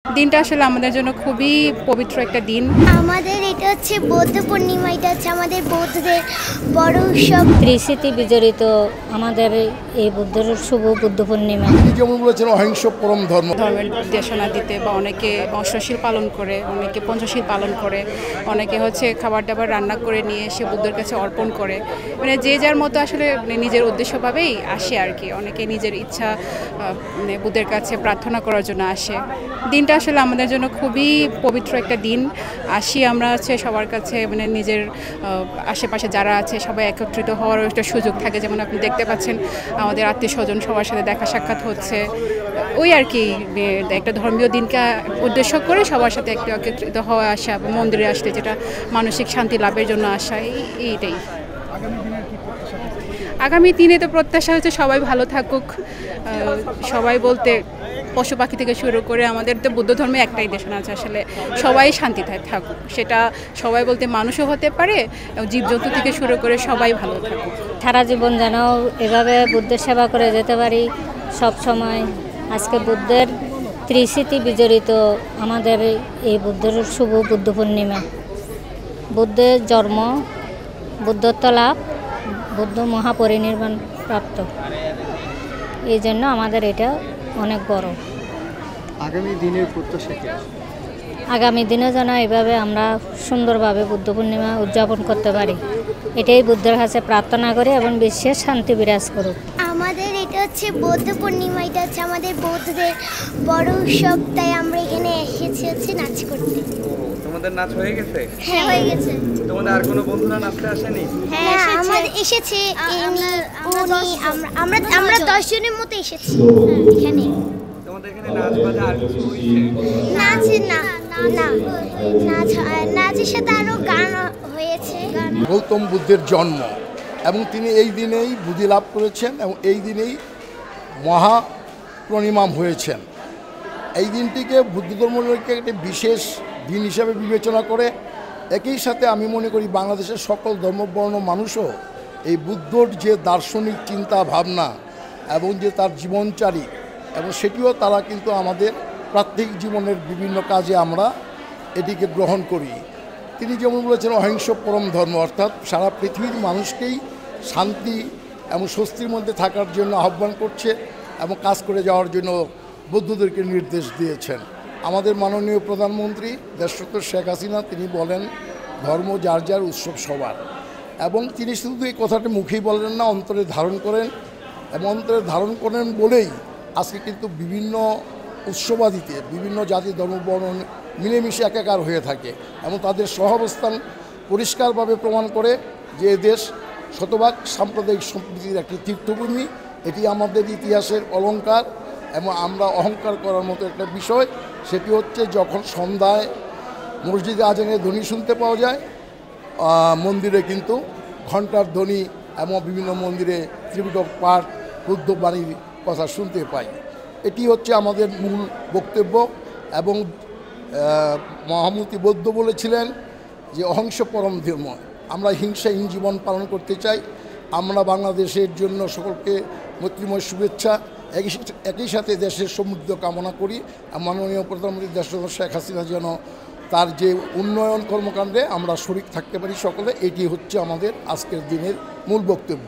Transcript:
দিনটা আসলে আমাদের জন্য খুবই পবিত্র একটা দিন। আমাদের এটা হচ্ছে বৌদ্ধ পূর্ণিমা, এটা হচ্ছে আমাদের বৌদ্ধদের বড় উৎসব। ত্রিশিতি বিজড়িত আমাদের এই বুদ্ধের শুভ বুদ্ধ পূর্ণিমা। তিনি যেমন বলেছেন অহিংস পরম ধর্ম। ধর্মের নির্দেশনা দিতে বা অনেকে অষ্টশীল পালন করে, অনেকে পঞ্চশীল পালন করে, অনেকে হচ্ছে খাবার দাবার রান্না করে নিয়ে এসে বুদ্ধের কাছে অর্পণ করে। মানে যে যার মতো আসলে নিজের উদ্দেশ্যভাবেই আসে আর কি। অনেকে নিজের ইচ্ছা বুদ্ধের কাছে প্রার্থনা করার জন্য আসে। দিনটা আসলে আমাদের জন্য খুবই পবিত্র একটা দিন। আসি আমরা হচ্ছে সবার কাছে, মানে নিজের আশেপাশে যারা আছে সবাই একত্রিত হওয়ার একটা সুযোগ থাকে। যেমন আপনি দেখতে পাচ্ছেন আমাদের আত্মীয় স্বজন সবার সাথে দেখা সাক্ষাৎ হচ্ছে। ওই আর কি, একটা ধর্মীয় দিনকে উদ্দেশ্য করে সবার সাথে একটু একত্রিত হওয়া আসা, মন্দিরে আসলে যেটা মানসিক শান্তি লাভের জন্য আসা, এইটাই। আগামী দিনে তো প্রত্যাশা হচ্ছে সবাই ভালো থাকুক। সবাই বলতে পশু পাখি থেকে শুরু করে আমাদের তো বুদ্ধ ধর্মে একটাই দেশনা আছে, আসলে সবাই শান্তিতে থাকুক। সেটা সবাই বলতে মানুষও হতে পারে, জীবজন্তু থেকে শুরু করে সবাই ভালো থাকুক। সারা জীবন যেন এভাবে বুদ্ধের সেবা করে যেতে পারি সব সময়। আজকে বুদ্ধের ত্রিশিতি বিজড়িত আমাদের এই বুদ্ধের শুভ বুদ্ধ পূর্ণিমা। বুদ্ধের জন্ম, বুদ্ধত্ব লাভ, বুদ্ধ মহাপরিনির্বাণ প্রাপ্ত। এই জন্য আমাদের এটা অনেক বড়। আগামী দিনের প্রত্যাশা কি? আগামী দিনে যেন এভাবে আমরা সুন্দরভাবে বুদ্ধ পূর্ণিমা উদযাপন করতে পারি, এটাই বুদ্ধের কাছে প্রার্থনা করি এবং বিশ্বের শান্তি বিরাজ করুক। আমাদের এটা হচ্ছে বৌদ্ধ পূর্ণিমা, এটা হচ্ছে আমাদের বৌদ্ধদের বড় উৎসব, তাই আমরা এখানে এসেছি হচ্ছে নাচ করতে। তোমাদের নাচ হয়ে গেছে? হ্যাঁ, হয়ে গেছে। তোমাদের আর কোনো বন্ধুরা নাচতে আসেনি? হ্যাঁ, আমাদের এসেছে। আমরা 10 জনের মতো এসেছি এখানে। তোমাদের এখানে নাচ বাজা আর কিছু হয়েছে? নাচের সাথে আরো গান হয়েছে। গৌতম বুদ্ধের জন্ম, এবং তিনি এই দিনেই বুদ্ধি লাভ করেছেন এবং এই দিনেই মহা পরিনির্বাণ হয়েছেন। এই দিনটিকে বুদ্ধ ধর্মকে একটি বিশেষ দিন হিসাবে বিবেচনা করে একই সাথে আমি মনে করি বাংলাদেশের সকল ধর্মবর্ণ মানুষও এই বুদ্ধর যে দার্শনিক চিন্তা ভাবনা এবং যে তার জীবনচারী, এবং সেটিও তারা কিন্তু আমাদের প্রাত্যহিক জীবনের বিভিন্ন কাজে আমরা এটিকে গ্রহণ করি। তিনি যেমন বলেছেন অহিংস পরম ধর্ম, অর্থাৎ সারা পৃথিবীর মানুষকেই শান্তি এবং স্বস্তির মধ্যে থাকার জন্য আহ্বান করছে এবং কাজ করে যাওয়ার জন্য বৌদ্ধদেরকে নির্দেশ দিয়েছেন। আমাদের মাননীয় প্রধানমন্ত্রী দেশরত্ন শেখ হাসিনা তিনি বলেন ধর্ম যার যার, উৎসব সবার। এবং তিনি শুধু এই কথাটি মুখেই বলেন না, অন্তরে ধারণ করেন, এবং অন্তরে ধারণ করেন বলেই আজকে কিন্তু বিভিন্ন উৎসবাদিতে বিভিন্ন জাতি ধর্মবর্ণ মিলেমিশে একাকার হয়ে থাকে এবং তাদের সহাবস্থান পরিষ্কারভাবে প্রমাণ করে যে দেশ শতভাগ সাম্প্রদায়িক সম্প্রীতির একটি তীর্থভূমি। এটি আমাদের ইতিহাসের অলঙ্কার এবং আমরা অহংকার করার মতো একটা বিষয়। সেটি হচ্ছে যখন সন্ধ্যায় মসজিদে আজানের ধ্বনি শুনতে পাওয়া যায়, মন্দিরে কিন্তু ঘণ্টার ধ্বনি এবং বিভিন্ন মন্দিরে ত্রিপিটক পাঠ, বুদ্ধ বাণীর কথা শুনতে পাই। এটি হচ্ছে আমাদের মূল বক্তব্য। এবং মহামতি বৌদ্ধ বলেছিলেন যে অহিংস পরম ধর্ম, আমরা হিংসাহীন জীবন পালন করতে চাই। আমরা বাংলাদেশের জন্য সকলকে মৈত্রীময় শুভেচ্ছা, একই সাথে দেশের সমৃদ্ধ কামনা করি। মাননীয় প্রধানমন্ত্রী দেশরত্ন শেখ হাসিনা যেন তার যে উন্নয়ন কর্মকাণ্ডে আমরা শরিক থাকতে পারি সকলে, এটি হচ্ছে আমাদের আজকের দিনের মূল বক্তব্য।